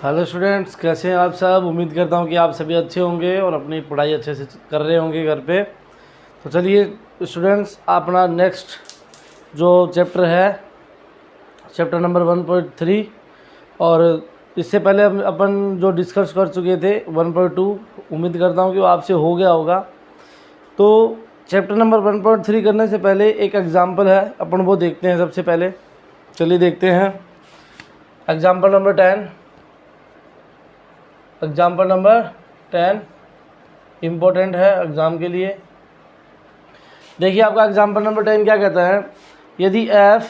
Hello students, कैसे हैं आप सब। उम्मीद करता हूं कि आप सभी अच्छे होंगे और अपनी पढ़ाई अच्छे से कर रहे होंगे घर पे। तो चलिए स्टूडेंट्स, अपना नेक्स्ट जो चैप्टर है, चैप्टर नंबर 1.3, और इससे पहले अपन जो डिस्कस कर चुके थे 1.2, उम्मीद करता हूं कि वो आपसे हो गया होगा। तो चैप्टर नंबर 1.3 करने से पहले एक एग्ज़ाम्पल है, अपन वो देखते हैं सबसे पहले। चलिए देखते हैं example number 10। Example number 10 important है एग्ज़ाम के लिए। देखिए आपका एग्जाम्पल नंबर 10 क्या कहता है। यदि f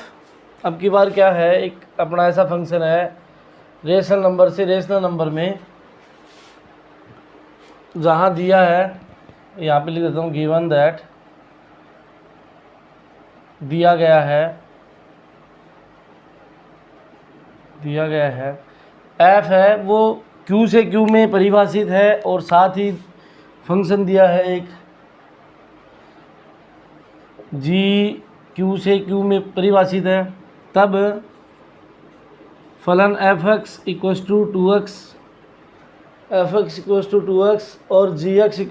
अब की बार क्या है, एक अपना ऐसा फंक्शन है रेशनल नंबर से रेशनल नंबर में, जहाँ दिया है, यहाँ पे लिख देता हूँ गिवन दैट, दिया गया है f है वो q से q में परिभाषित है, और साथ ही फंक्शन दिया है एक g q से q में परिभाषित है। तब फलन f(x) = 2x, f(x) = 2x और g(x) =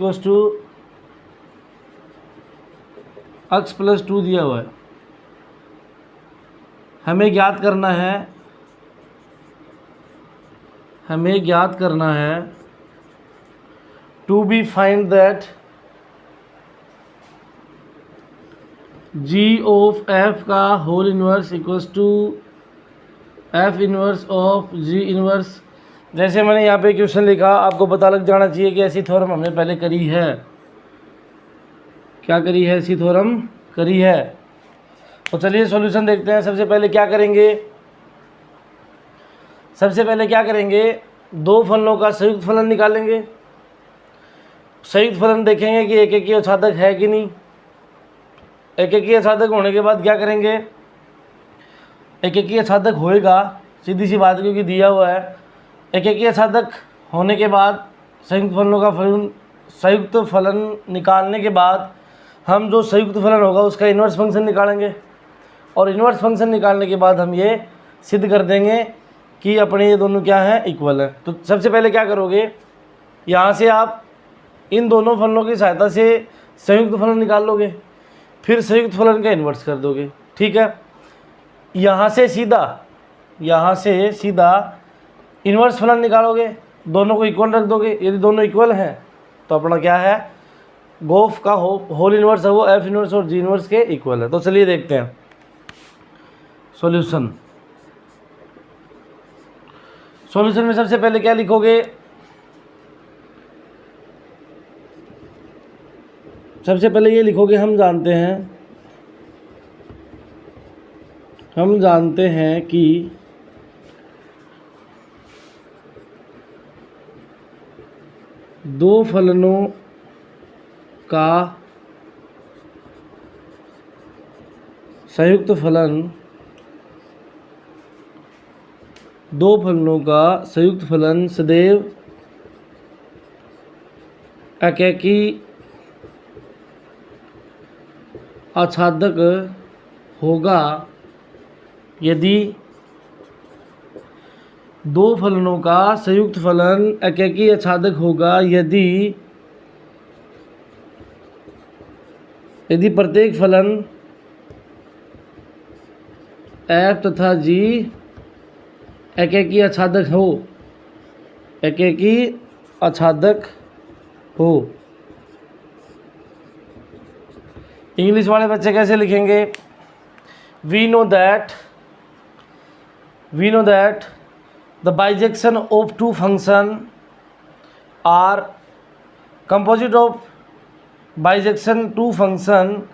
x + 2 दिया हुआ है। हमें ज्ञात करना है to be find that g of f का whole inverse = f inverse of g inverse. जैसे मैंने यहाँ पे क्वेश्चन लिखा, आपको पता लग जाना चाहिए कि ऐसी थ्योरम हमने पहले करी है। क्या करी है? ऐसी थ्योरम करी है। तो चलिए सॉल्यूशन देखते हैं। सबसे पहले क्या करेंगे, दो फलनों का संयुक्त फलन निकालेंगे। संयुक्त फलन देखेंगे कि एक एककीय साधक है कि नहीं। एक एककीय साधक होने के बाद क्या करेंगे, एक एककीय साधक होएगा, सीधी सी बात, क्योंकि दिया हुआ है। एक एककीय साधक होने के बाद संयुक्त फलन निकालने के बाद हम जो संयुक्त फलन होगा उसका इन्वर्स फंक्शन निकालेंगे, और इन्वर्स फंक्शन निकालने के बाद हम ये सिद्ध कर देंगे कि अपने ये दोनों क्या हैं, इक्वल है। तो सबसे पहले क्या करोगे, यहाँ से आप इन दोनों फलनों की सहायता से संयुक्त फलन निकाल लोगे, फिर संयुक्त फलन का इन्वर्स कर दोगे। ठीक है, यहाँ से सीधा इन्वर्स फलन निकालोगे, दोनों को इक्वल रख दोगे। यदि दोनों इक्वल हैं तो अपना क्या है, गोफ का होल इन्वर्स है वो f इन्वर्स और g इन्वर्स के इक्वल है। तो चलिए देखते हैं सॉल्यूशन में सबसे पहले क्या लिखोगे, सबसे पहले ये लिखोगे, हम जानते हैं कि दो फलनों का संयुक्त फलन सदैव एकैकी आच्छादक होगा यदि दो फलनों का संयुक्त फलन एकैकी आच्छादक होगा यदि प्रत्येक फलन f तथा g एकैकी आच्छादक हो। इंग्लिश वाले बच्चे कैसे लिखेंगे, we know that the bijection of two function are composite of bijection two function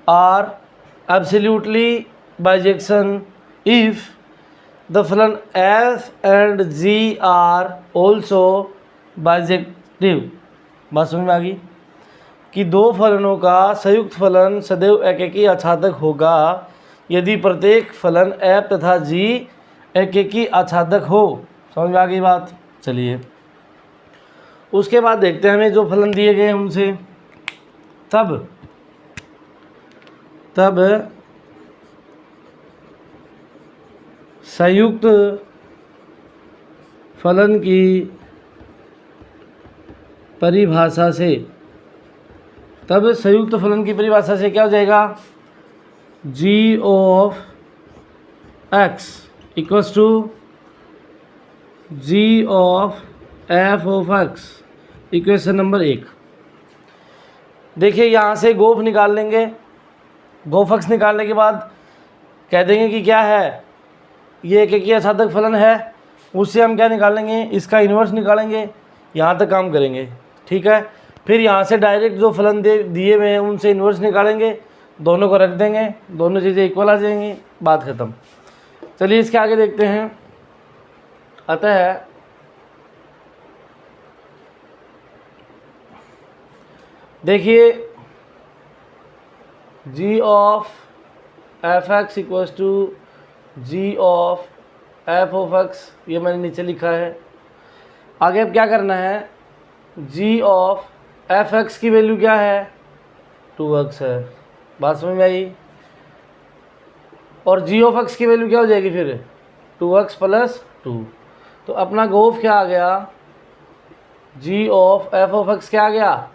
are absolutely bijection if the फलन f and g are also bijective। बात समझ में आ गई कि दो फलनों का संयुक्त फलन सदैव एकैकी आच्छादक होगा यदि प्रत्येक फलन f तथा g एकैकी आच्छादक हो। समझ में आ गई बात। चलिए उसके बाद देखते हैं हमें जो फलन दिए गए उनसे, तब संयुक्त फलन की परिभाषा से, तब संयुक्त फलन की परिभाषा से क्या हो जाएगा, g of x equals to g of f of x, equation number 1। देखिए यहाँ से गोफ निकाल लेंगे, गोफ x निकालने के बाद कह देंगे कि क्या है, ये एककीय साधक फलन है, उससे हम क्या निकालेंगे, इसका इन्वर्स निकालेंगे, यहाँ तक काम करेंगे, ठीक है। फिर यहाँ से डायरेक्ट जो फलन दिए हुए हैं उनसे इन्वर्स निकालेंगे, दोनों को रख देंगे, दोनों चीज़ें इक्वल आ जाएंगी, बात ख़त्म। चलिए इसके आगे देखते हैं। अतः देखिए g of f x equals to g of f of x, ये मैंने नीचे लिखा है। आगे अब क्या करना है, g ऑफ एफ एक्स की वैल्यू क्या है, 2x है, बात समझ में आई। और g ऑफ x की वैल्यू क्या हो जाएगी फिर, 2x प्लस 2। तो अपना गोफ क्या आ गया, g of f of x क्या आ गया,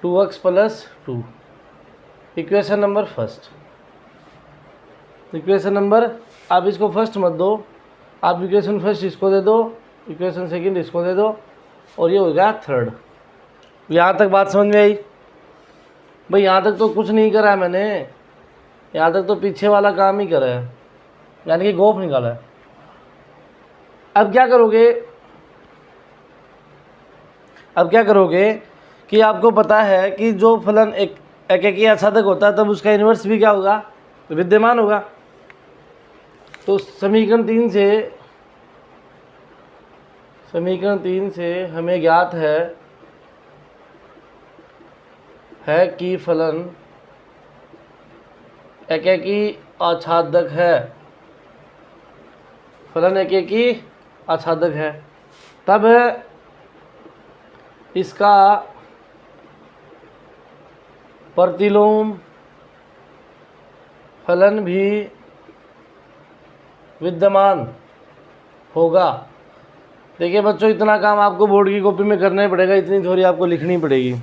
2x plus 2। Equation number first, equation number, आप इसको फर्स्ट मत दो, आप इक्वेशन फर्स्ट इसको दे दो, इक्वेशन सेकंड इसको दे दो, और ये हो गया थर्ड। यहाँ तक बात समझ में आई भाई? यहाँ तक तो कुछ नहीं करा है मैंने, यहाँ तक तो पीछे वाला काम ही करा है, यानी कि गोफ निकाला है। अब क्या करोगे, अब क्या करोगे कि आपको पता है कि जो फलन एककीय साधक होता है तब उसका इन्वर्स भी क्या होगा, विद्यमान होगा। तो समीकरण 3 से हमें ज्ञात है कि फलन एकेकी आच्छादक है, फलन एकेकी आच्छादक है, तब इसका प्रतिलोम फलन भी विद्यमान होगा। देखिए बच्चों, इतना काम आपको बोर्ड की कॉपी में करना ही पड़ेगा, इतनी थ्योरी आपको लिखनी पड़ेगी।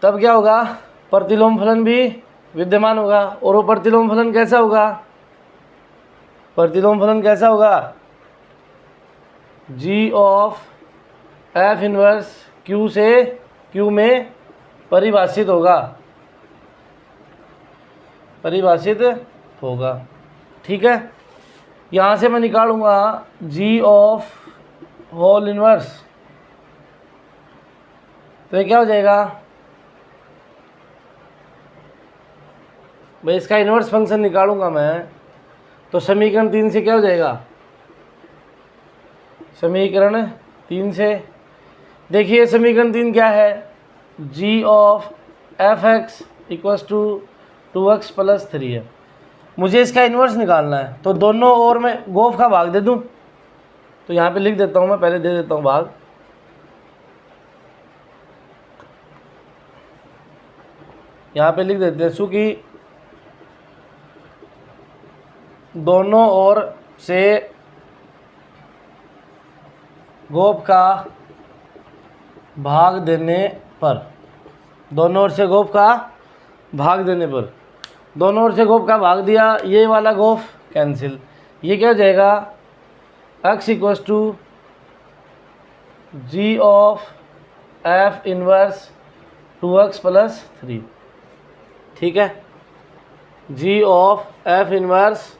तब क्या होगा, प्रतिलोम फलन भी विद्यमान होगा। और वो प्रतिलोम फलन कैसा होगा, प्रतिलोम फलन कैसा होगा, g of f inverse q से q में परिभाषित होगा, परिभाषित होगा, ठीक है। यहाँ से मैं निकालूंगा g ऑफ होल इनवर्स, तो ये क्या हो जाएगा भाई, इसका इन्वर्स फंक्शन निकालूंगा मैं, तो समीकरण 3 से क्या हो जाएगा, समीकरण 3 से देखिए समीकरण 3 क्या है, g of f x equals to 2x plus 3 है। मुझे इसका इन्वर्स निकालना है, तो दोनों ओर में गोफ का भाग दे दूं, तो यहाँ पे लिख देता हूँ मैं, पहले दे देता हूँ भाग, यहाँ पे लिख देते हैं चूँकि दोनों ओर से गोफ का भाग देने पर, दोनों ओर से गोफ का भाग देने पर, दोनों ओर से गोफ का भाग दिया, ये वाला गोफ कैंसिल, ये क्या हो जाएगा, x equals to g of f inverse 2x plus 3, ठीक है। g of f inverse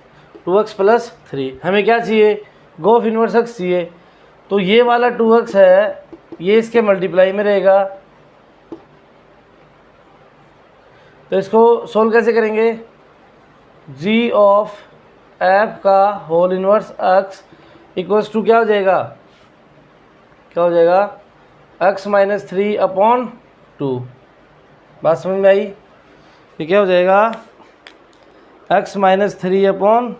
2x plus 3, हमें क्या चाहिए, गोफ इनवर्स x चाहिए, तो ये वाला 2x है, ये इसके मल्टीप्लाई में रहेगा, तो इसको सोल्व कैसे करेंगे, g ऑफ एफ का whole inverse x equals to क्या हो जाएगा, क्या हो जाएगा, x माइनस 3 अपॉन 2। बात समझ में आई? ये क्या हो जाएगा, x माइनस 3 अपॉन,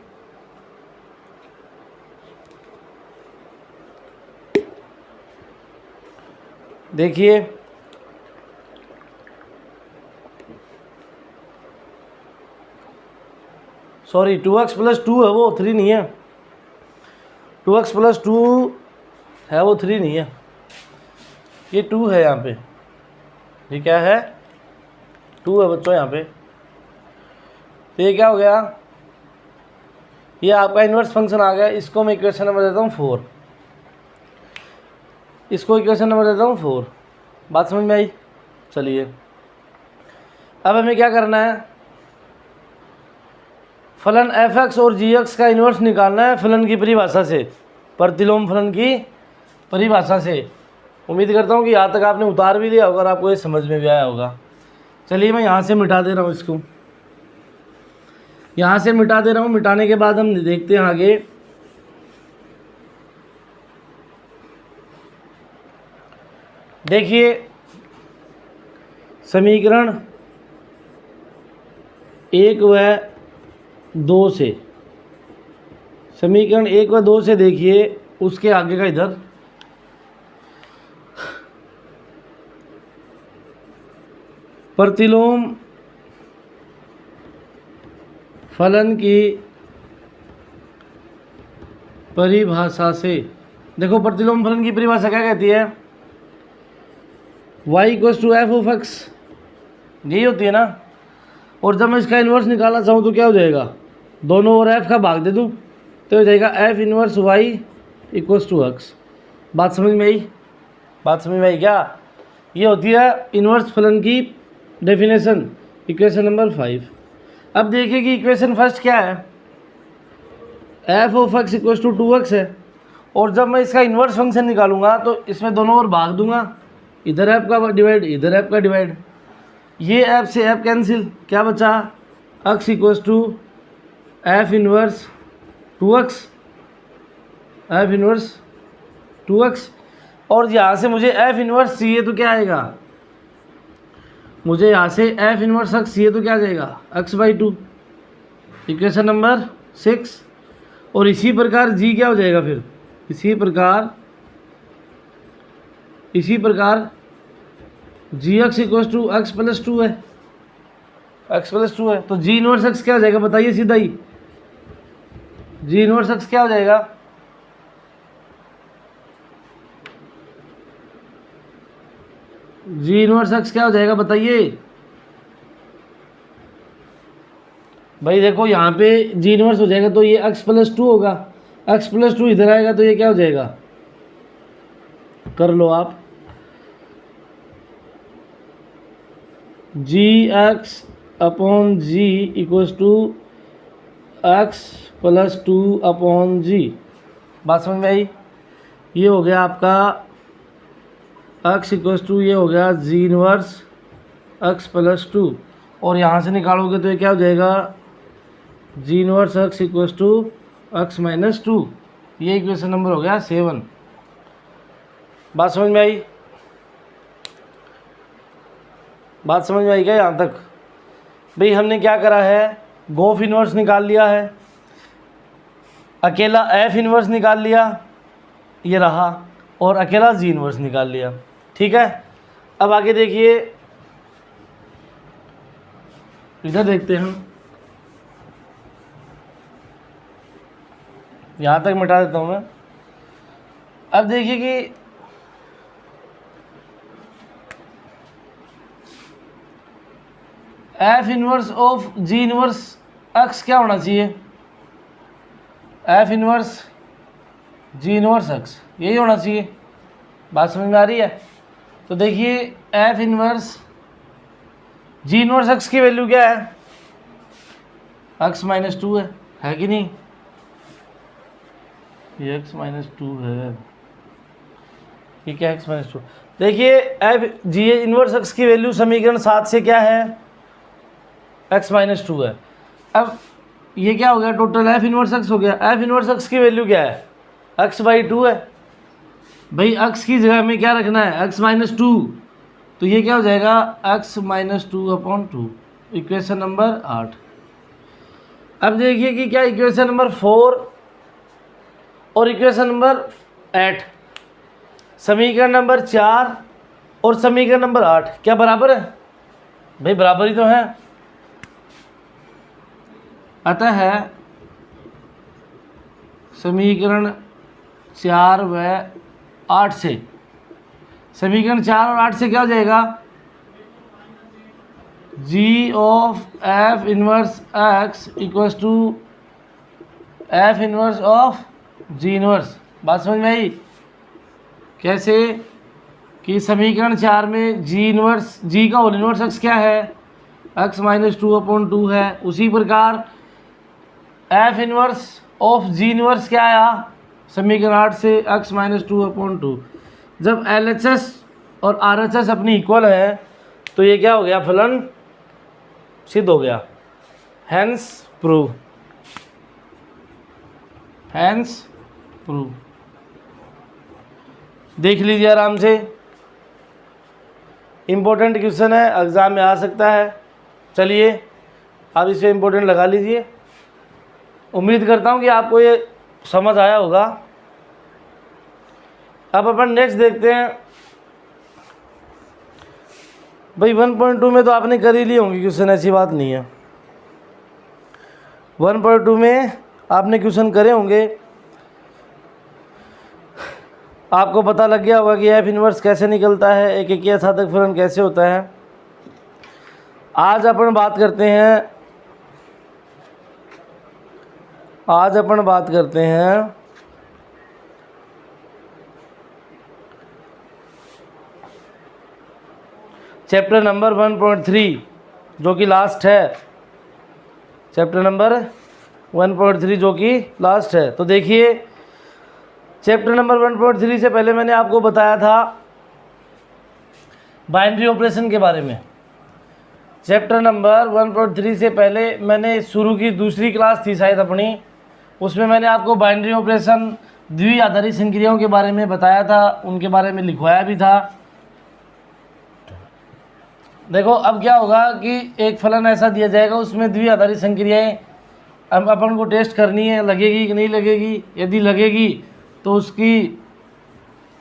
देखिए सॉरी 2x प्लस 2 है वो, 3 नहीं है, 2x प्लस 2 है, वो 3 नहीं है, ये 2 है यहाँ पे। ये क्या है? 2 है बच्चों यहाँ पे। तो ये क्या हो गया? ये आपका इन्वर्स फंक्शन आ गया। इसको मैं इक्वेशन नंबर देता हूँ 4। इसको इक्वेशन नंबर देता हूँ 4। बात समझ में आई? चलिए अब हमें क्या करना है? फलन f(x) और g(x) का इन्वर्स निकालना है फलन की परिभाषा से, प्रतिलोम फलन की परिभाषा से। उम्मीद करता हूँ कि यहाँ तक आपने उतार भी लिया होगा और आपको ये समझ में भी आया होगा। चलिए मैं यहाँ से मिटा दे रहा हूँ, इसको यहाँ से मिटा दे रहा हूँ। मिटाने के बाद हम देखते हैं आगे। देखिए समीकरण 1 व 2 से, समीकरण 1 व 2 से देखिए उसके आगे का इधर प्रतिलोम फलन की परिभाषा से। देखो प्रतिलोम फलन की परिभाषा क्या कहती है? y equals to f of x, यही होती है ना। और जब मैं इसका इन्वर्स निकालना चाहूँ तो क्या हो जाएगा? दोनों ओर f का भाग दे दूँ तो हो जाएगा f inverse y equals to x. बात समझ में आई? बात समझ में आई क्या? ये होती है इन्वर्स फलन की डेफिनेशन, इक्वेशन नंबर 5। अब देखिए कि इक्वेशन फर्स्ट क्या है? f of x equals to 2x है। और जब मैं इसका इन्वर्स फंक्शन निकालूंगा तो इसमें दोनों ओर भाग दूंगा, इधर f का डिवाइड, इधर f का डिवाइड, ये f से f कैंसिल, क्या बचा? x equals to f inverse 2x, f inverse 2x। और यहाँ से मुझे f इन्वर्स चाहिए तो क्या आएगा? मुझे यहाँ से f इन्वर्स x चाहिए तो क्या आ जाएगा? x/2, equation number 6। और इसी प्रकार g क्या हो जाएगा फिर? इसी प्रकार gx equals to x plus 2 है, x प्लस 2 है। तो g इनवर्स x क्या हो जाएगा? बताइए सीधा ही, g इनवर्स x क्या हो जाएगा? g इनवर्स x क्या हो जाएगा बताइए भाई। देखो यहाँ पे g इनवर्स हो जाएगा तो ये x प्लस 2 होगा, x प्लस 2 इधर आएगा तो ये क्या हो जाएगा? कर लो आप, gx upon g equals to x plus 2 upon g। बात समझ में आई? ये हो गया आपका x इक्वल्स टू, ये हो गया g इनवर्स x प्लस 2। और यहाँ से निकालोगे तो ये क्या हो जाएगा? g inverse x equals to x minus 2। ये इक्वेशन नंबर हो गया 7। बात समझ में आई? बात समझ में आई क्या यहाँ तक? भाई हमने क्या करा है? गोफ इन्वर्स निकाल लिया है, अकेला f इन्वर्स निकाल लिया, ये रहा, और अकेला g इन्वर्स निकाल लिया। ठीक है, अब आगे देखिए, इधर देखते हैं। यहाँ तक मिटा देता हूँ मैं। अब देखिए कि f inverse of g inverse x क्या होना चाहिए? f inverse g inverse x, यही होना चाहिए। बात समझ में आ रही है? तो देखिए f inverse g inverse x की वैल्यू क्या है? x माइनस 2 है कि नहीं? ये x माइनस 2 है, ये क्या x माइनस 2? देखिए f g इनवर्स x की वैल्यू समीकरण 7 से क्या है? x माइनस 2 है। अब ये क्या हो गया? टोटल f इनवर्स x हो गया। f इनवर्स x की वैल्यू क्या है? x/2 है। भाई x की जगह में क्या रखना है? x minus 2। तो ये क्या हो जाएगा? x minus 2 upon 2, equation number 8। अब देखिए कि क्या इक्वेशन नंबर 4 और इक्वेशन नंबर 8, समीकरण नंबर 4 और समीकरण नंबर 8 क्या बराबर है? भाई बराबर ही तो है। अतः समीकरण 4 व 8 से, समीकरण 4 और 8 से क्या हो जाएगा, g of f inverse x equals to f inverse of g inverse. बात समझ में आई? कैसे कि समीकरण 4 में जी इनवर्स, जी का होल इनवर्स एक्स क्या है, एक्स माइनस 2/2 है। उसी प्रकार F inverse of g inverse क्या आया समीकरण 8 से, एक्स माइनस 2/2। जब एल एच एस और आर एच एस अपनी इक्वल है तो ये क्या हो गया, फलन सिद्ध हो गया। Hence prove, hence prove. देख लीजिए आराम से, इम्पोर्टेंट क्वेश्चन है, एग्ज़ाम में आ सकता है। चलिए आप इसे इम्पोर्टेंट लगा लीजिए। उम्मीद करता हूँ कि आपको ये समझ आया होगा। अब अपन नेक्स्ट देखते हैं। भाई 1.2 में तो आपने कर ही लिए होंगे क्वेश्चन, ऐसी बात नहीं है। 1.2 में आपने क्वेश्चन करे होंगे, आपको पता लग गया होगा कि एफ इनवर्स कैसे निकलता है, एक एकीय साधक फलन कैसे होता है। आज अपन बात करते हैं चैप्टर नंबर 1.3 जो कि लास्ट है, चैप्टर नंबर 1.3 जो कि लास्ट है। तो देखिए चैप्टर नंबर 1.3 से पहले मैंने आपको बताया था बाइनरी ऑपरेशन के बारे में। चैप्टर नंबर 1.3 से पहले मैंने शुरू की दूसरी क्लास थी शायद अपनी, उसमें मैंने आपको बाइनरी ऑपरेशन द्विआधारी संक्रियाओं के बारे में बताया था, उनके बारे में लिखवाया भी था। देखो अब क्या होगा कि एक फलन ऐसा दिया जाएगा, उसमें द्विआधारी संक्रियाएं अब अपन को टेस्ट करनी है, लगेगी कि नहीं लगेगी। यदि लगेगी तो उसकी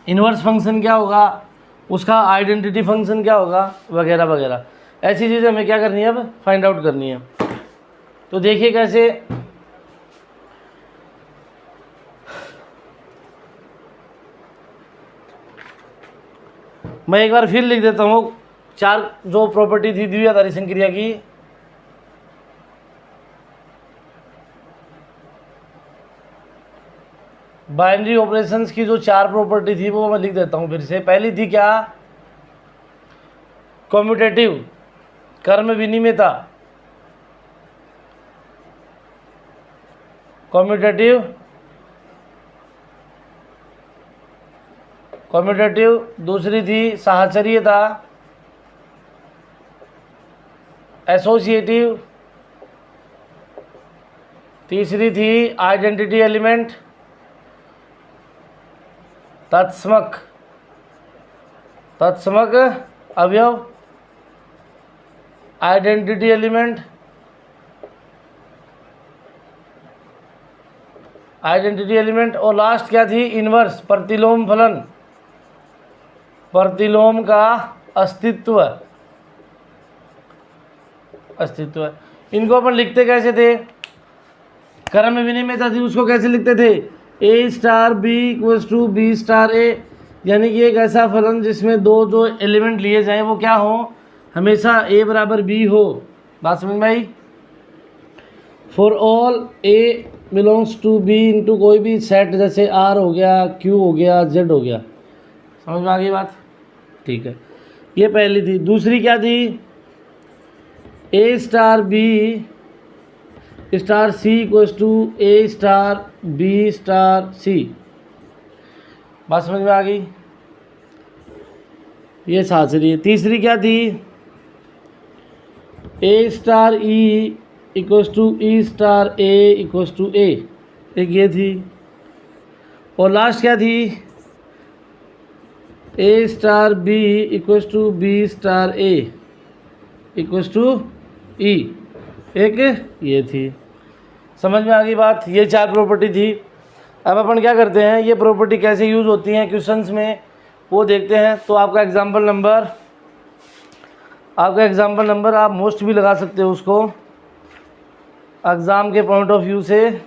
इन्वर्स फंक्शन क्या होगा, उसका आइडेंटिटी फंक्शन क्या होगा, वगैरह वगैरह। ऐसी चीज़ें हमें क्या करनी है, अब फाइंड आउट करनी है। तो देखिए कैसे, मैं एक बार फिर लिख देता हूँ 4 जो प्रॉपर्टी थी द्विआधारी संक्रिया की। बाइनरी ऑपरेशंस की जो 4 प्रॉपर्टी थी वो मैं लिख देता हूँ फिर से। पहली थी क्या, कम्यूटेटिव, कर्म विनिमेयता, कम्यूटेटिव। दूसरी थी साहचर्यता, एसोसिएटिव। तीसरी थी आइडेंटिटी एलिमेंट, तत्समक अवयव, आइडेंटिटी एलिमेंट, और लास्ट क्या थी, इनवर्स, प्रतिलोम फलन, प्रतिलोम का अस्तित्व। इनको अपन लिखते कैसे थे, क्रम विनिमेयता थी, उसको कैसे लिखते थे, a star B equals to B star a. यानी कि एक ऐसा फलन जिसमें दो जो एलिमेंट लिए जाएं वो क्या हो, हमेशा ए बराबर बी हो। बात समझ में आई। For all a belongs to b into कोई भी सेट, जैसे आर हो गया, क्यू हो गया, जेड हो गया। समझ में आ गई बात? ठीक है, ये पहली थी। दूसरी क्या थी, a star B star C equals to A star B star c. बात समझ में आ गई, ये साथ से रही। तीसरी क्या थी, a star e equals to e star a equals to a, एक ये थी। और लास्ट क्या थी, a star B equals to B star a equals to e, एक ये थी। समझ में आ गई बात? ये 4 प्रॉपर्टी थी। अब अपन क्या करते हैं, ये प्रॉपर्टी कैसे यूज़ होती हैं क्वेश्चंस में वो देखते हैं। तो आपका एग्जाम्पल नंबर आप मोस्ट भी लगा सकते हो उसको एग्ज़ाम के पॉइंट ऑफ व्यू से।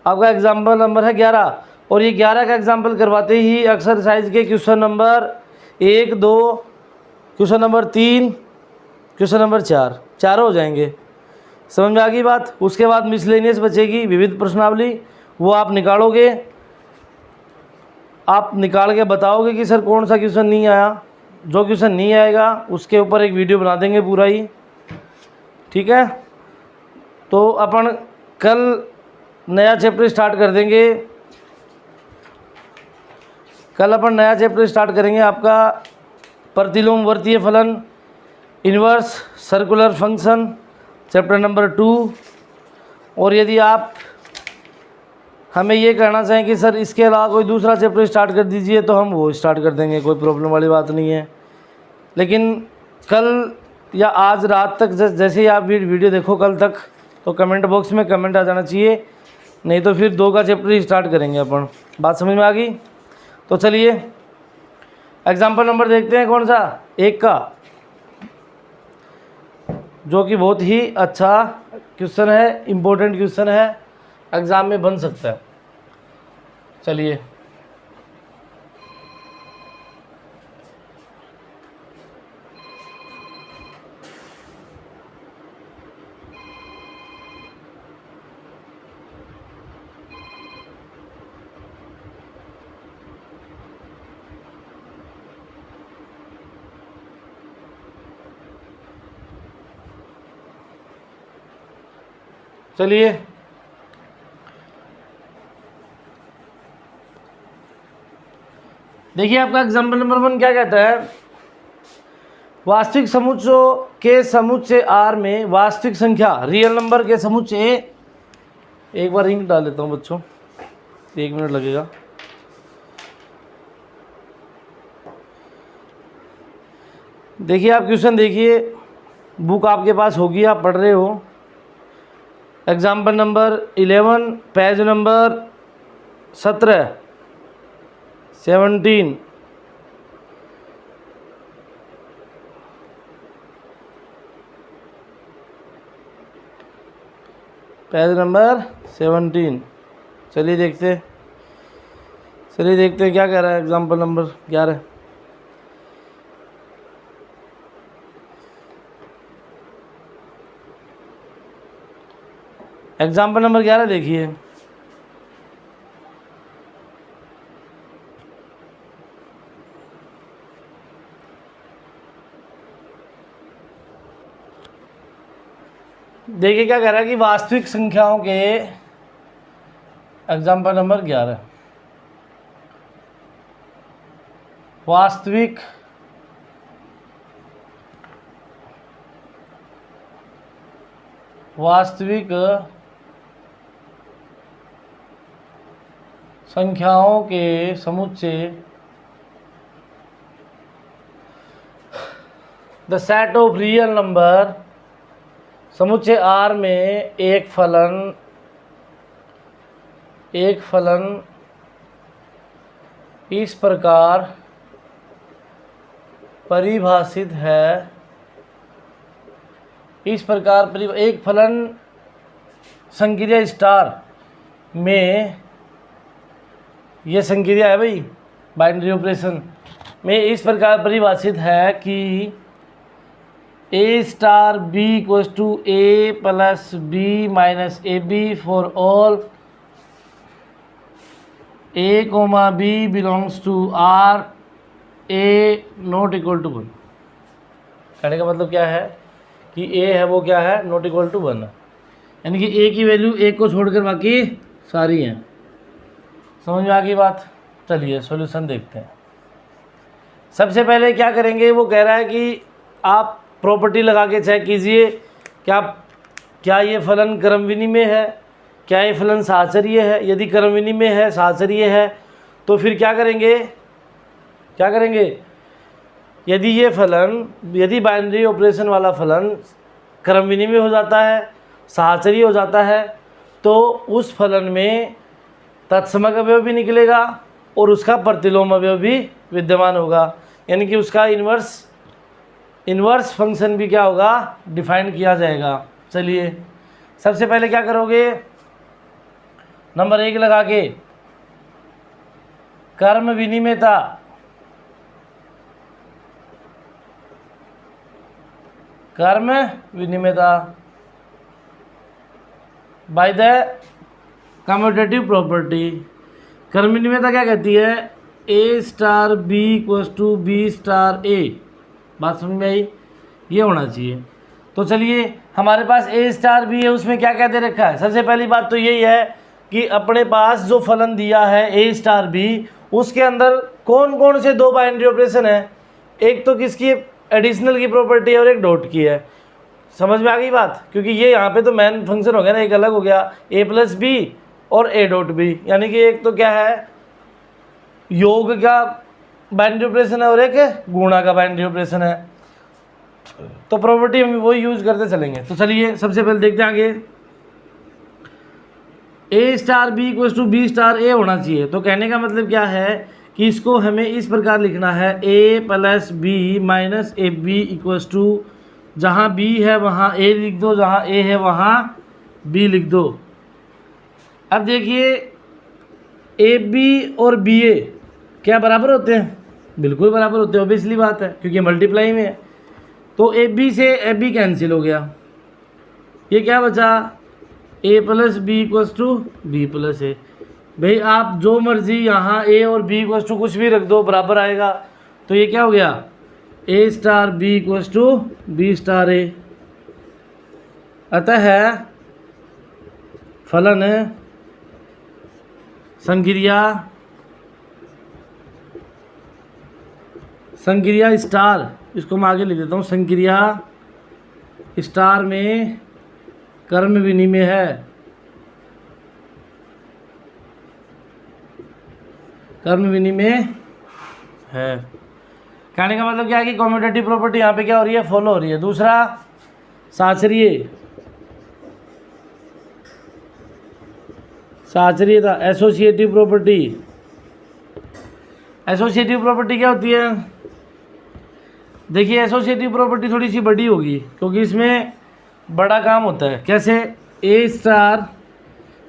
आपका एग्जाम्पल नंबर है 11। और ये 11 का एग्जाम्पल करवाते ही एक्सरसाइज के question number 1, 2, question number 3, question number 4 चारों हो जाएंगे। समझ में आ गई बात। उसके बाद मिसलेनियस बचेगी, विविध प्रश्नावली, वो आप निकालोगे, आप निकाल के बताओगे कि सर कौन सा क्वेश्चन नहीं आया। जो क्वेश्चन नहीं आएगा उसके ऊपर एक वीडियो बना देंगे पूरा ही, ठीक है। तो अपन कल नया चैप्टर स्टार्ट कर देंगे। कल अपन नया चैप्टर स्टार्ट करेंगे आपका प्रतिलोम वर्तीय फलन, inverse circular function, chapter number 2। और यदि आप हमें ये कहना चाहें कि सर इसके अलावा कोई दूसरा चैप्टर स्टार्ट कर दीजिए तो हम वो स्टार्ट कर देंगे, कोई प्रॉब्लम वाली बात नहीं है। लेकिन कल या आज रात तक जैसे ही आप वीडियो देखो कल तक, तो कमेंट बॉक्स में कमेंट आ जाना चाहिए, नहीं तो फिर 2 का चैप्टर ही स्टार्ट करेंगे अपन। बात समझ में आ गई। तो चलिए एग्जाम्पल नंबर देखते हैं कौन सा, 1 का, जो कि बहुत ही अच्छा क्वेश्चन है, इम्पोर्टेंट क्वेश्चन है, एग्ज़ाम में बन सकता है। चलिए चलिए देखिए आपका एग्जाम्पल नंबर 1 क्या कहता है, वास्तविक समुच्चयों के समुच्चय R में वास्तविक संख्या रियल नंबर के समुच्चय, एक बार इंक डाल लेता हूँ बच्चों, 1 मिनट लगेगा। देखिए आप क्वेश्चन देखिए, बुक आपके पास होगी, आप पढ़ रहे हो। Example number 11, page number 17, 17, page number 17। चलिए देखते हैं क्या कह रहा है एग्जाम्पल नंबर 11। एग्जाम्पल नंबर 11 देखिए, देखिए क्या कह रहा है कि वास्तविक संख्याओं के, एग्जाम्पल नंबर 11, वास्तविक संख्याओं के समुच्चय, the set of real number, समुच्चय R में एक फलन इस प्रकार परिभाषित है, एक फलन संक्रिया स्टार में, ये संक्रिया है भाई, बाइनरी ऑपरेशन में इस प्रकार परिभाषित है कि A star B equals to A plus B minus AB for all A comma B belongs to R, A not equal to 1। कहने का मतलब क्या है कि A है वो क्या है, नॉट इक्वल टू 1, यानी कि A की वैल्यू 1 को छोड़कर बाकी सारी हैं। समझ में आ गई बात। चलिए सॉल्यूशन देखते हैं। सबसे पहले क्या करेंगे, वो कह रहा है कि आप प्रॉपर्टी लगा के चेक कीजिए क्या ये फलन क्रम विनिमय है, क्या ये फलन सहचर्य है। यदि क्रम विनिमय है, सहचर्य है, तो फिर क्या करेंगे, यदि ये फलन, यदि बाइनरी ऑपरेशन वाला फलन क्रम विनिमय हो जाता है, सहचर्य हो जाता है, तो उस फलन में तत्समक अवयव भी निकलेगा और उसका प्रतिलोम अवयव भी विद्यमान होगा, यानी कि उसका इन्वर्स फंक्शन भी क्या होगा, डिफाइन किया जाएगा। चलिए सबसे पहले क्या करोगे, नंबर 1 लगा के कर्म विनिमेयता, कर्म विनिमेयता बाय द कम्यूटेटिव प्रॉपर्टी। कर्म विनिमेयता क्या कहती है? ए star B equals to B star a. बात समझ में आई? ये होना चाहिए। तो चलिए हमारे पास ए स्टार बी है, उसमें क्या क्या दे रखा है? सबसे पहली बात तो यही है कि अपने पास जो फलन दिया है ए स्टार बी, उसके अंदर कौन कौन से दो बाइनरी ऑपरेशन है? एक तो किसकी एडिशनल की प्रॉपर्टी है और एक डॉट की है। समझ में आ गई बात? क्योंकि ये यहाँ पे तो मेन फंक्शन हो गया ना, एक अलग हो गया ए प्लस बी और ए डॉट बी, यानी कि एक तो क्या है योग का बाइनरी ऑपरेशन है और एक गुणा का बाइनरी ऑपरेशन है। तो प्रॉपर्टी हम वो यूज करते चलेंगे। तो चलिए सबसे पहले देखते हैं आगे। A star B equals to B star a होना चाहिए। तो कहने का मतलब क्या है कि इसको हमें इस प्रकार लिखना है ए plus B minus A B equals to, जहाँ बी है वहाँ ए लिख दो, जहाँ ए है वहाँ बी लिख दो। अब देखिए ए बी और बी ए क्या बराबर होते हैं? बिल्कुल बराबर होते हैं, ऑब्वियसली बात है, क्योंकि मल्टीप्लाई में है। तो ए बी से ए बी कैंसिल हो गया, ये क्या बचा? A plus B equals to b plus a. भाई आप जो मर्जी यहाँ ए और बी इक्वल्स टू कुछ भी रख दो, बराबर आएगा। तो ये क्या हो गया? A star B equals to B star a. अतः फलन संक्रिया स्टार, इसको मैं आगे लिख देता हूँ, संक्रिया स्टार में कर्म विनिमय है। कर्म विनिमय है कहने का मतलब क्या है कि कम्यूटेटिव प्रॉपर्टी यहाँ पे क्या हो रही है? फॉलो हो रही है। दूसरा साचरीयता, एसोसिएटिव प्रॉपर्टी। एसोसिएटिव प्रॉपर्टी क्या होती है? देखिए एसोसिएटिव प्रॉपर्टी थोड़ी सी बड़ी होगी, क्योंकि इसमें बड़ा काम होता है। कैसे? A star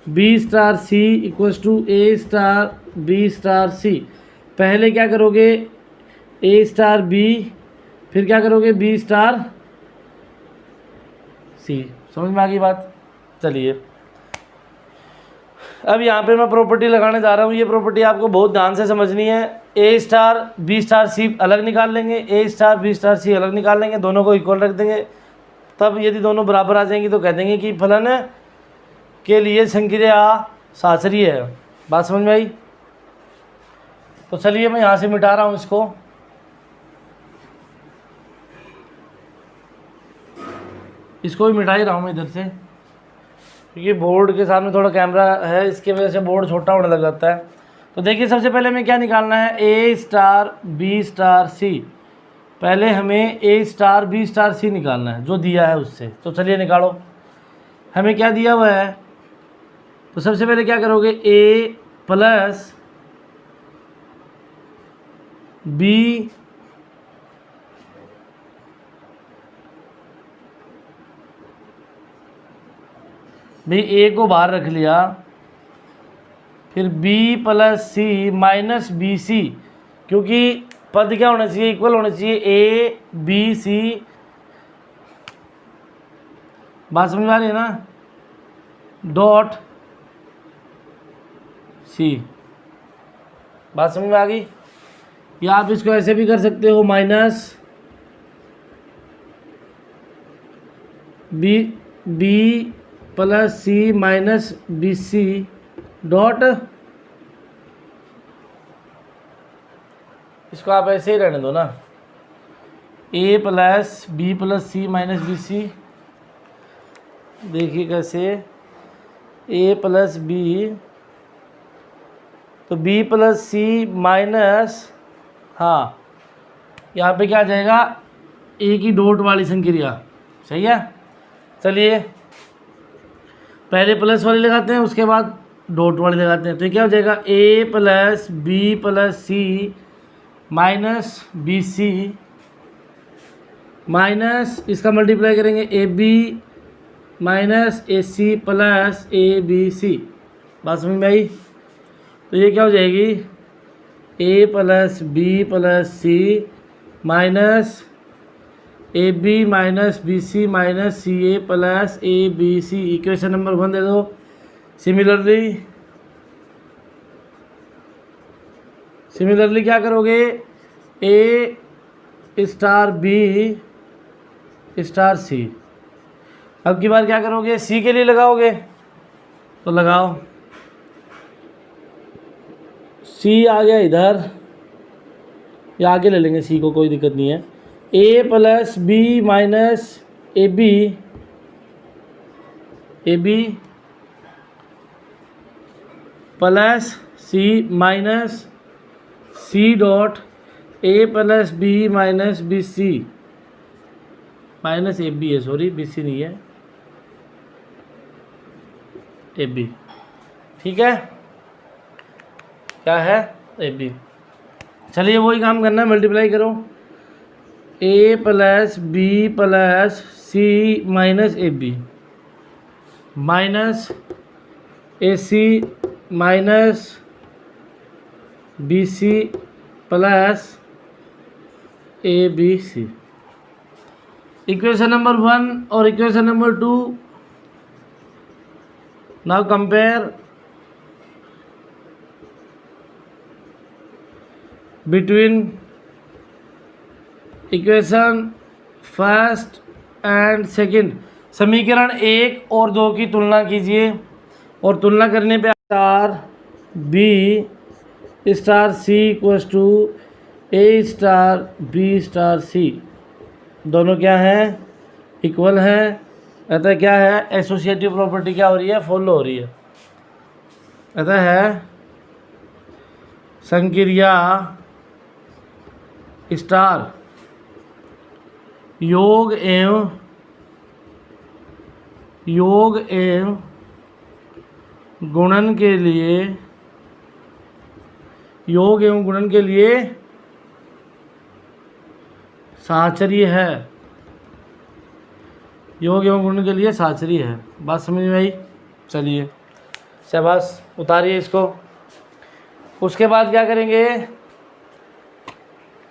B star C equals to A star B star c. पहले क्या करोगे? ए स्टार बी, फिर क्या करोगे? B star c. समझ में आ गई बात? चलिए अब यहाँ पे मैं प्रॉपर्टी लगाने जा रहा हूँ। ये प्रॉपर्टी आपको बहुत ध्यान से समझनी है। ए स्टार बी स्टार सी अलग निकाल लेंगे, ए स्टार बी स्टार सी अलग निकाल लेंगे, दोनों को इक्वल रख देंगे। तब यदि दोनों बराबर आ जाएंगी तो कह देंगे कि फलन के लिए संक्रिया साचरीय है। बात समझ में आई? तो चलिए मैं यहाँ से मिटा रहा हूँ इसको। भी मिटा ही रहा हूँ मैं इधर से, क्योंकि बोर्ड के सामने थोड़ा कैमरा है, इसकी वजह से बोर्ड छोटा होने लग जाता है। तो देखिए सबसे पहले हमें क्या निकालना है? ए स्टार बी स्टार सी। पहले हमें ए स्टार बी स्टार सी निकालना है, जो दिया है उससे। तो चलिए निकालो। हमें क्या दिया हुआ है? तो सबसे पहले क्या करोगे? ए प्लस बी भाई ए को बाहर रख लिया, फिर B plus c minus b सी, क्योंकि पद क्या होना चाहिए? इक्वल होना चाहिए ए बी सी। बात समझ में आ रही है ना? Dot c. बात समझ में आ गई? या आप इसको ऐसे भी कर सकते हो, minus B plus c minus b C dot, इसको आप ऐसे ही रहने दो ना, ए प्लस सी माइनस बी सी। देखिए कैसे? ए प्लस बी, तो बी प्लस सी माइनस, हाँ यहाँ पे क्या आ जाएगा? ए की डॉट वाली संक्रिया। सही है? चलिए पहले प्लस वाली लगाते हैं, उसके बाद डॉट वाली लगाते हैं। तो ये क्या हो जाएगा? A plus c minus b c minus, इसका मल्टीप्लाई करेंगे a B minus a c plus a b c. बात समझ में आई? तो ये क्या हो जाएगी? A plus b plus c minus A B minus b c minus c a plus a b c. Equation number 1 दे दो। सिमिलरली क्या करोगे, a star B star c. अब की बार क्या करोगे, सी के लिए लगाओगे तो लगाओ। सी आ गया इधर, या आगे ले लेंगे सी को, कोई दिक्कत नहीं है। ए plus B minus A b plus c minus c dot a plus B minus b c minus A b है, सॉरी बी सी नहीं है, ए बी। ठीक है, क्या है, ए बी। चलिए वही काम करना है, मल्टीप्लाई करो। A plus b plus c minus A B minus a c minus b c plus a b c. Equation number 1 और equation number 2। Now compare between equation first and second. समीकरण 1 और 2 की तुलना कीजिए, और तुलना करने पे star B star C equals to A star B star c, दोनों क्या हैं, इक्वल हैं। अतः क्या है, एसोसिएटिव प्रॉपर्टी क्या हो रही है, फॉलो हो रही है। अतः है संक्रिया स्टार योग एवं गुणन के लिए, योग एवं गुणन के लिए साहचर्य है। योग एवं गुणन के लिए साहचर्य है। बात समझ में आई? चलिए शाबाश, उतारिए इसको। उसके बाद क्या करेंगे,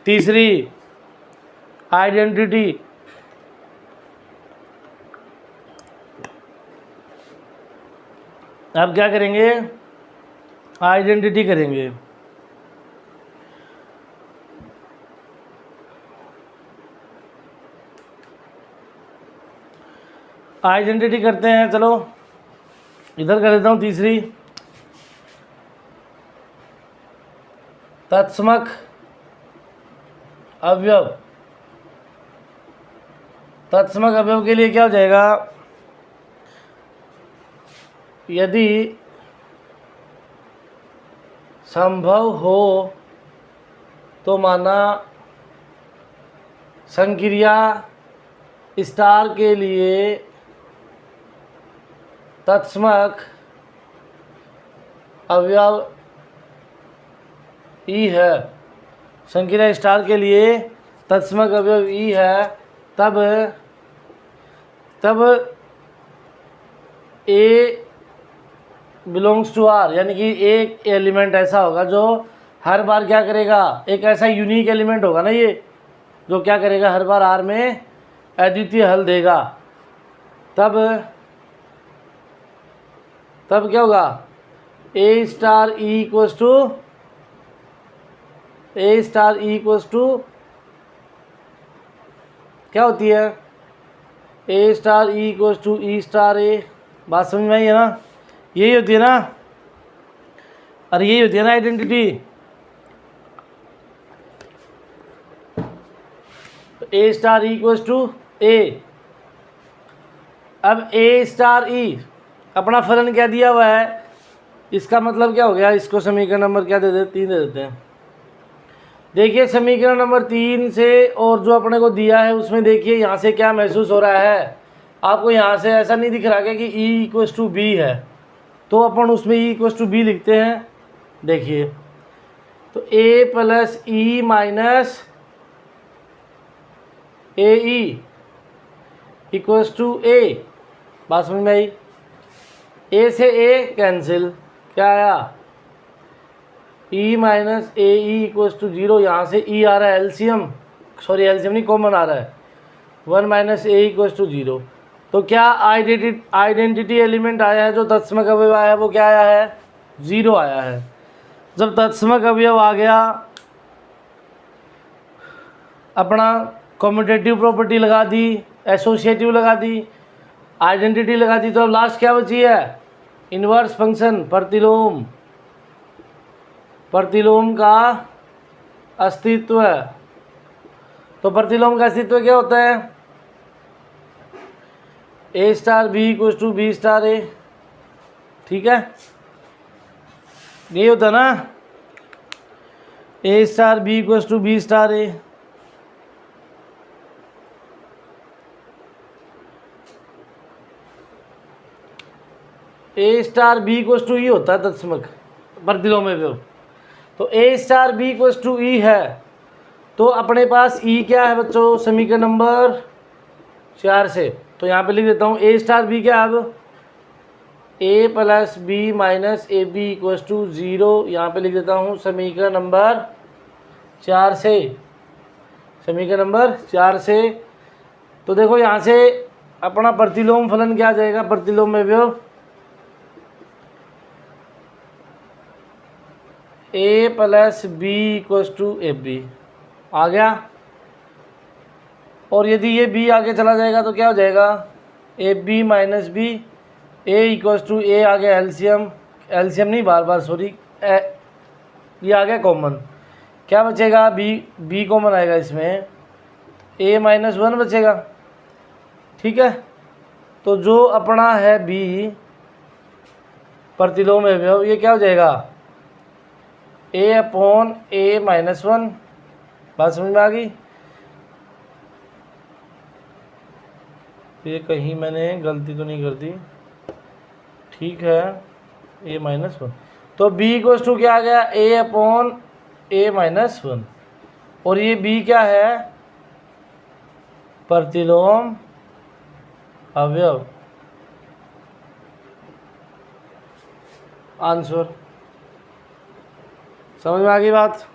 तीसरी आइडेंटिटी। अब क्या करेंगे, आइडेंटिटी करेंगे। आइडेंटिटी करते हैं, चलो इधर कर देता हूँ। तीसरी, तत्समक अवयव। तत्समक अवयव के लिए क्या हो जाएगा, यदि संभव हो तो माना संक्रिया स्टार के लिए तत्समक अवयव ई है, संक्रिया स्टार के लिए तत्समक अवयव ई है, तब ए बिलोंग्स टू आर, यानी कि एक एलिमेंट ऐसा होगा जो हर बार क्या करेगा, एक ऐसा यूनिक एलिमेंट होगा ना ये, जो क्या करेगा, हर बार आर में अद्वितीय हल देगा। तब क्या होगा, a star e equals to क्या होती है, ए star e equals to e star a. बात समझ में आई है ना, यही होती है ना, अरे यही होती है ना identity. A star e equals to a. अब ए स्टार ई अपना फलन क्या दिया हुआ है, इसका मतलब क्या हो गया, इसको समीकरण नंबर क्या दे देते, 3 दे देते हैं। देखिए समीकरण नंबर 3 से और जो अपने को दिया है उसमें देखिए यहाँ से क्या महसूस हो रहा है आपको, यहाँ से ऐसा नहीं दिख रहा कि ई इक्वल्स टू बी है, तो अपन उसमें ई इक्वल्स टू बी लिखते हैं। देखिए तो a plus e minus a e equals to a. बात समझ में आई? ए से ए कैंसिल, क्या आया, e minus a e equals to 0, यहाँ से ई आ रहा है एलसीएम, सॉरी एलसीएम नहीं कॉमन आ रहा है, 1 माइनस ए इक्वल्स टू 0। तो क्या आइडेंटिटी एलिमेंट आया है जो तत्समक अवयव आया है वो क्या आया है, 0 आया है। जब तत्समक अवयव आ गया, अपना कम्यूटेटिव प्रॉपर्टी लगा दी, एसोसिएटिव लगा दी, आइडेंटिटी लगा दी, तो अब लास्ट क्या बची है, इन्वर्स फंक्शन, प्रतिलोम। प्रतिलोम का अस्तित्व है। तो प्रतिलोम का अस्तित्व क्या होता है, ए star B equals to B star A, ठीक है, ये होता है ना, A star B equals to B star A. A star B equals to E होता है तत्समक प्रतिलोम में। तो A star B equals to E है, तो अपने पास ई क्या है बच्चों, समीकरण नंबर 4 से। तो यहाँ पे लिख देता हूँ ए स्टार बी क्या है, अब A plus B minus A B equals to 0, यहाँ पे लिख देता हूँ समीकरण नंबर 4 से, समीकरण नंबर 4 से। तो देखो यहाँ से अपना प्रतिलोम फलन क्या आ जाएगा, प्रतिलोम में व्यव A plus B equals to A B आ गया। और यदि ये बी आगे चला जाएगा तो क्या हो जाएगा, A B minus B, A equals to A आ गया एलसीएम, एलसीएम नहीं बार बार सॉरी, ये आ गया कॉमन। क्या बचेगा, बी कॉमन आएगा इसमें, ए माइनस 1 बचेगा, ठीक है। तो जो अपना है बी प्रतिलोम अवयव, ये क्या हो जाएगा, ए अपॉन ए माइनस 1। बात समझ में आ गई, ये कहीं मैंने गलती तो नहीं कर दी, ठीक है, ए माइनस 1। तो बी इक्वल्स टू क्या आ गया, ए अपॉन ए माइनस 1, और ये बी क्या है, प्रतिलोम अवयव। आंसर समझ में आ गई बात,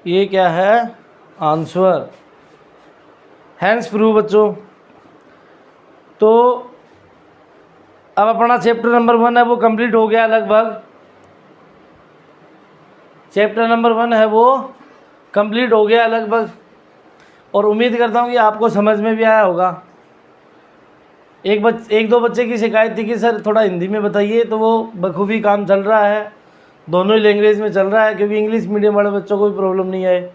ये क्या है आंसर, हैंस प्रूव बच्चों। तो अब अपना चैप्टर नंबर 1 है वो कंप्लीट हो गया लगभग, चैप्टर नंबर 1 है वो कंप्लीट हो गया लगभग, और उम्मीद करता हूँ कि आपको समझ में भी आया होगा। एक दो बच्चे की शिकायत थी कि सर थोड़ा हिंदी में बताइए, तो वो बखूबी काम चल रहा है, दोनों ही लैंग्वेज में चल रहा है, क्योंकि इंग्लिश मीडियम वाले बच्चों को कोई प्रॉब्लम नहीं है।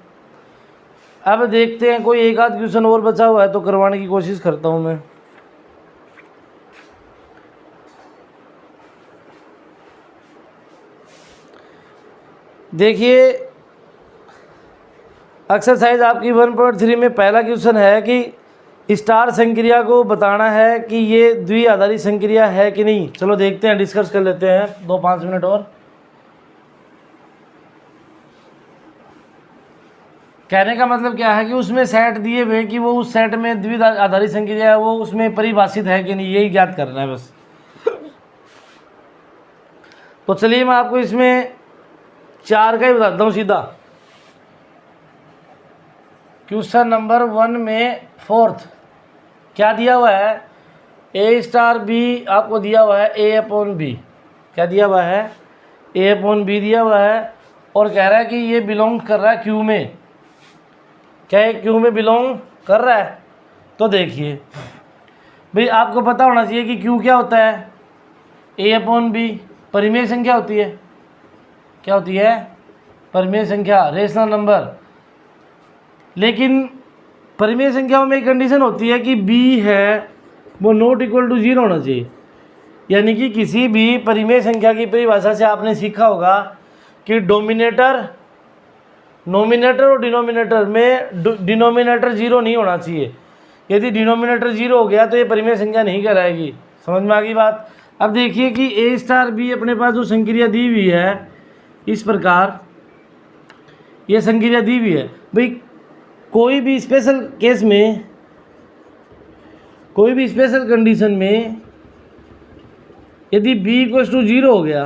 अब देखते हैं, कोई एक आध क्वेश्चन और बचा हुआ है तो करवाने की कोशिश करता हूँ मैं। देखिए एक्सरसाइज आपकी 1.3 में पहला क्वेश्चन है कि स्टार संक्रिया को बताना है कि ये द्विआधारी संक्रिया है कि नहीं। चलो देखते हैं, डिस्कस कर लेते हैं 2-5 मिनट और। कहने का मतलब क्या है कि उसमें सेट दिए हुए कि वो उस सेट में द्विआधारी संक्रिया है, वो उसमें परिभाषित है कि नहीं, यही ज्ञात करना है बस। तो चलिए मैं आपको इसमें 4 का ही बताता हूँ सीधा। क्वेश्चन नंबर 1 में 4th क्या दिया हुआ है, ए स्टार बी आपको दिया हुआ है ए अपॉन बी, क्या दिया हुआ है, ए अपॉन बी दिया हुआ है, और कह रहा है कि ये बिलोंग कर रहा है क्यू में, क्या है क्यू में बिलोंग कर रहा है। तो देखिए भाई आपको पता होना चाहिए कि क्यू क्या होता है, ए अपॉन बी परिमेय संख्या होती है, क्या होती है, परिमेय संख्या, रेशनल नंबर। लेकिन परिमेय संख्याओं में एक कंडीशन होती है कि बी है वो नॉट इक्वल टू 0 होना चाहिए। यानी कि किसी भी परिमेय संख्या की परिभाषा से आपने सीखा होगा कि नोमिनेटर और डिनोमिनेटर में डिनोमिनेटर 0 नहीं होना चाहिए। यदि डिनोमिनेटर 0 हो गया तो ये परिमेय संख्या नहीं कहलाएगी। समझ में आ गई बात। अब देखिए कि ए स्टार बी अपने पास जो संक्रिया दी हुई है, इस प्रकार ये संक्रिया दी हुई है। भाई कोई भी स्पेशल केस में, कोई भी स्पेशल कंडीशन में यदि b इक्वल्स टू 0 हो गया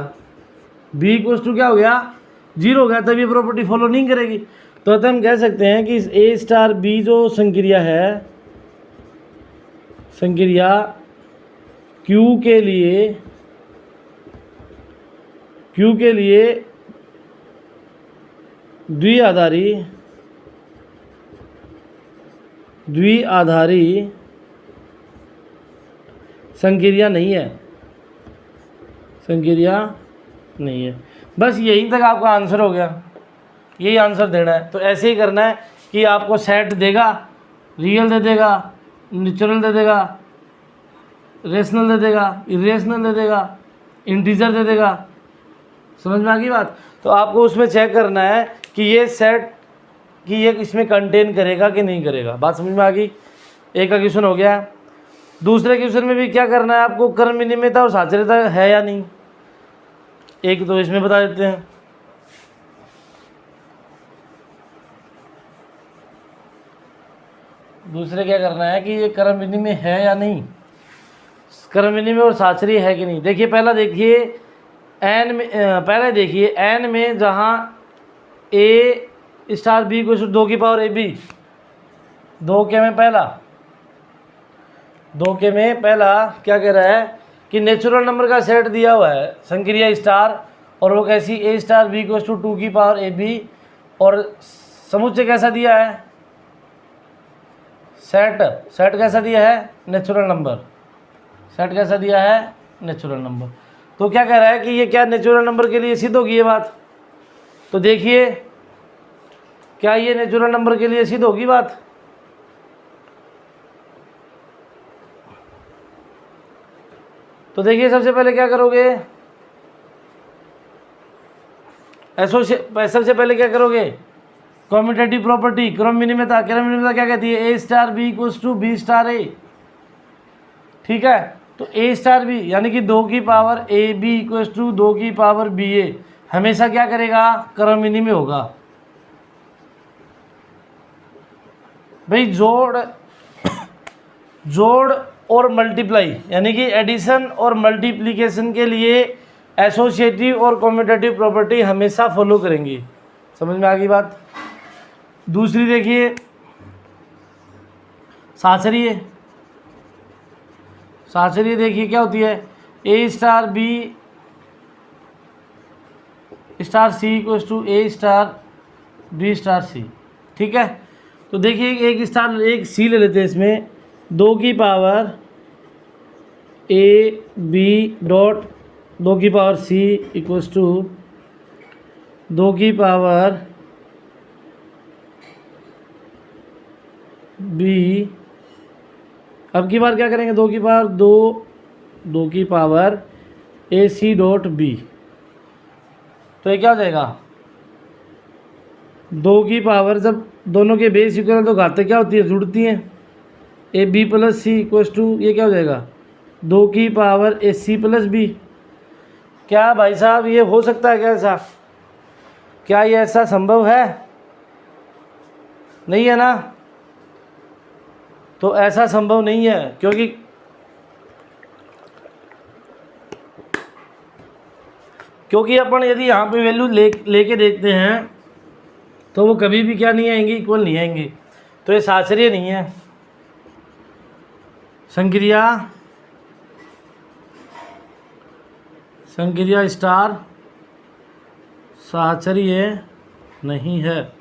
बी इक्वल्स टू क्या हो गया, 0 हो गया, तब ये प्रॉपर्टी फॉलो नहीं करेगी। तो हम कह सकते हैं कि ए स्टार बी जो संक्रिया है, संक्रिया क्यू के लिए द्विआधारी संक्रिया नहीं है, संक्रिया नहीं है। बस यहीं तक आपका आंसर हो गया, यही आंसर देना है। तो ऐसे ही करना है कि आपको सेट देगा, रियल दे देगा, नेचुरल दे देगा, रेशनल दे देगा, इरेशनल दे देगा, इंटीजर दे देगा। समझ में आ गई बात? तो आपको उसमें चेक करना है कि ये सेट कि ये इसमें कंटेन करेगा कि नहीं करेगा। बात समझ में आ गई? एक का क्वेश्चन हो गया। दूसरे क्वेश्चन में भी क्या करना है आपको, कर्म विनिमयता और साचर्यता है या नहीं, एक तो इसमें बता देते हैं। दूसरे क्या करना है कि ये कर्म विनिमय है या नहीं, कर्म विनिमय और साचर्य है कि नहीं। देखिए पहला देखिए एन में, पहले देखिए एन में जहाँ ए स्टार बी को 2 की पावर ए बी, 2 के में पहला क्या कह रहा है कि नेचुरल नंबर का सेट दिया हुआ है संक्रिया स्टार, और वो कैसी ए स्टार बी को 2 की पावर ए बी, और समुच्चय कैसा दिया है, सेट कैसा दिया है, नेचुरल नंबर, सेट कैसा दिया है, नेचुरल नंबर। तो क्या कह रहा है कि ये क्या नेचुरल नंबर के लिए सिद्ध होगी ये बात। तो देखिए क्या ये नेचुरल नंबर के लिए सिद्ध होगी बात। तो देखिए सबसे पहले क्या करोगे, सबसे पहले क्या करोगे, कम्यूटेटिव प्रॉपर्टी, क्रम विनिमयता। क्रम विनिमयता क्या कहती है, ए star B equals to B star A. ठीक है, तो ए स्टार बी यानी कि 2 की power a B equals to 2 की पावर बी ए हमेशा क्या करेगा, क्रम विनिमय होगा। भाई जोड़ और मल्टीप्लाई यानी कि एडिशन और मल्टीप्लिकेशन के लिए एसोसिएटिव और कम्यूटेटिव प्रॉपर्टी हमेशा फॉलो करेंगी। समझ में आ गई बात। दूसरी देखिए साचर्य देखिए क्या होती है, ए star B star C equals to A star B star C. ठीक है, तो देखिए एक सी ले लेते हैं, इसमें 2 की पावर ए बी डॉट 2 की पावर सी इक्वल्स टू 2 की पावर बी। अब की बार क्या करेंगे, 2 की पावर 2 की power a C dot B. तो ये क्या हो जाएगा, 2 की पावर, जब दोनों के बेस इक्वल तो घातें क्या होती है, जुड़ती हैं। A b plus c equals to ये क्या हो जाएगा, 2 की power a c plus b. क्या भाई साहब ये हो सकता है क्या ऐसा, क्या ये ऐसा संभव है, नहीं है ना। तो ऐसा संभव नहीं है, क्योंकि अपन यदि यहाँ पे वैल्यू लेके देखते हैं तो वो कभी भी क्या नहीं आएंगी, इक्वल नहीं आएंगी। तो ये साचर्य नहीं है, संक्रिया स्टार साचर्य नहीं है।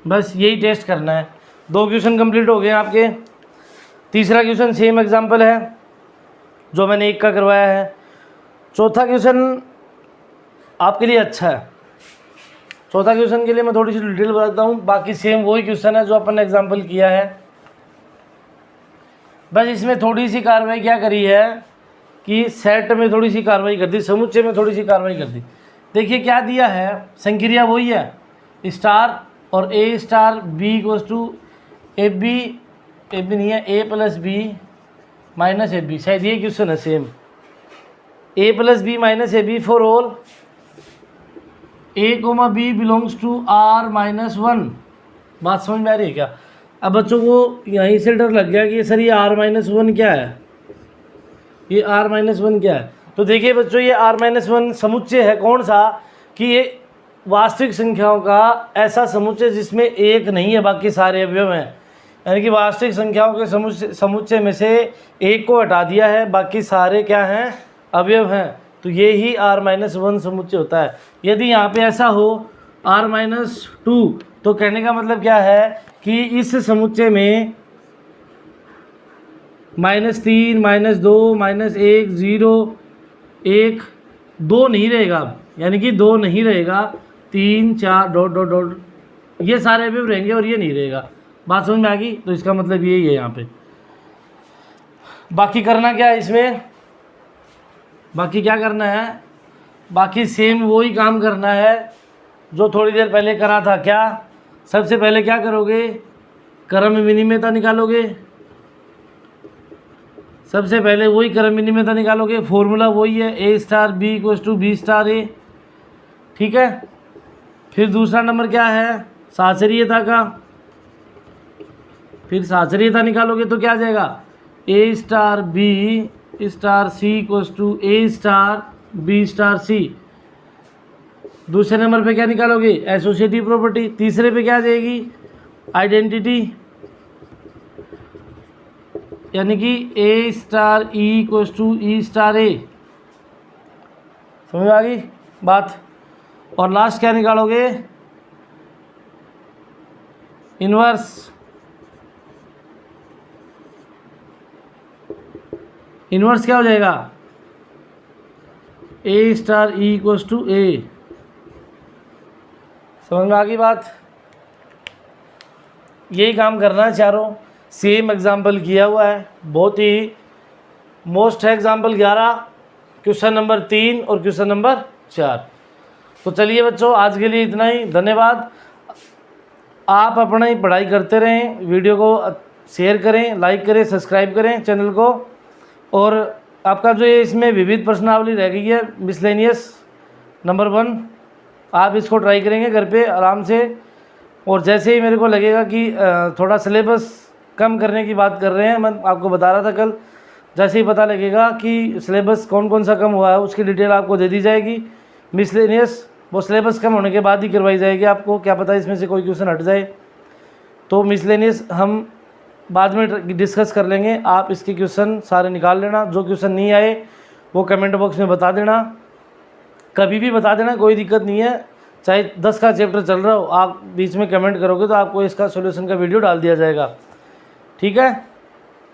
बस यही टेस्ट करना है। 2 क्वेश्चन कंप्लीट हो गए आपके। तीसरा क्वेश्चन सेम एग्जांपल है जो मैंने 1 का करवाया है। चौथा क्वेश्चन आपके लिए अच्छा है। चौथा क्वेश्चन के लिए मैं थोड़ी सी डिटेल बताता हूँ, बाकी सेम वही क्वेश्चन है जो अपन ने एग्जाम्पल किया है, बस इसमें थोड़ी सी कार्रवाई क्या करी है कि सेट में थोड़ी सी कार्रवाई कर दी, समुच्चय में थोड़ी सी कार्रवाई कर दी। देखिए क्या दिया है, संक्रिया वही है स्टार और A star B equals to A B नहीं है, ए प्लस बी माइनस ए बी, शायद ये क्वेश्चन है same. A plus B minus A B for all A comma B belongs to R minus 1। बात समझ में आ रही है क्या। अब बच्चों को यहीं से डर लग गया कि सर ये आर माइनस 1 क्या है, ये आर माइनस 1 क्या है। तो देखिए बच्चों, ये r-1 समुच्चय है कौन सा, कि ये वास्तविक संख्याओं का ऐसा समुच्चय जिसमें एक नहीं है, बाकी सारे अवयव हैं। यानी कि वास्तविक संख्याओं के समुच्चय में से एक को हटा दिया है, बाकी सारे क्या हैं, अवयव हैं। तो ये ही r-1 समुच्चय होता है। यदि यहाँ पे ऐसा हो r-2, तो कहने का मतलब क्या है कि इस समुच्चय में -3, -2, -1, 0, 1, 2 नहीं रहेगा, यानी कि 2 नहीं रहेगा, 3, 4 डॉट डॉट डॉट ये सारे अवयव रहेंगे और ये नहीं रहेगा। बात समझ में आ गई? तो इसका मतलब यही है यहाँ पे। बाकी करना क्या है इसमें, बाकी क्या करना है, बाकी सेम वही काम करना है जो थोड़ी देर पहले करा था। क्या, सबसे पहले क्या करोगे, क्रम विनिमयता निकालोगे। सबसे पहले वही क्रम विनिमयता निकालोगे, फॉर्मूला वही है A* B = B*A। ठीक है। फिर दूसरा नंबर क्या है, साचरीयता का। फिर साचरीयता निकालोगे तो क्या आ जाएगा, A* B* C = A*B*C। दूसरे नंबर पे क्या निकालोगे, एसोसिएटिव प्रॉपर्टी। तीसरे पे क्या आ जाएगी, आइडेंटिटी, यानी कि A*E = E*A। समझ आ गई बात। और लास्ट क्या निकालोगे, इन्वर्स। इन्वर्स क्या हो जाएगा, A*E = A। समझ में आ गई बात। यही काम करना है, चारों सेम एग्जाम्पल किया हुआ है। बहुत ही मोस्ट है एग्जाम्पल 11, क्वेश्चन नंबर 3 और क्वेश्चन नंबर 4। तो चलिए बच्चों, आज के लिए इतना ही। धन्यवाद। आप अपना ही पढ़ाई करते रहें, वीडियो को शेयर करें, लाइक करें, सब्सक्राइब करें चैनल को। और आपका जो ये इसमें विविध प्रश्नावली रह गई है, मिसलेनियस नंबर 1, आप इसको ट्राई करेंगे घर पे आराम से। और जैसे ही मेरे को लगेगा कि थोड़ा सिलेबस कम करने की बात कर रहे हैं, मैं आपको बता रहा था कल, जैसे ही पता लगेगा कि सिलेबस कौन कौन सा कम हुआ है उसकी डिटेल आपको दे दी जाएगी। मिसलेनियस वो सिलेबस कम होने के बाद ही करवाई जाएगी आपको, क्या पता इसमें से कोई क्वेश्चन हट जाए। तो मिसलेनियस हम बाद में डिस्कस कर लेंगे। आप इसके क्वेश्चन सारे निकाल लेना, जो क्वेश्चन नहीं आए वो कमेंट बॉक्स में बता देना, कभी भी बता देना, कोई दिक्कत नहीं है। चाहे 10 का चैप्टर चल रहा हो, आप बीच में कमेंट करोगे तो आपको इसका सॉल्यूशन का वीडियो डाल दिया जाएगा। ठीक है।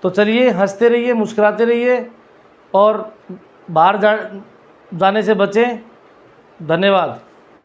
तो चलिए, हंसते रहिए, मुस्कुराते रहिए और बाहर जाने से बचें। धन्यवाद।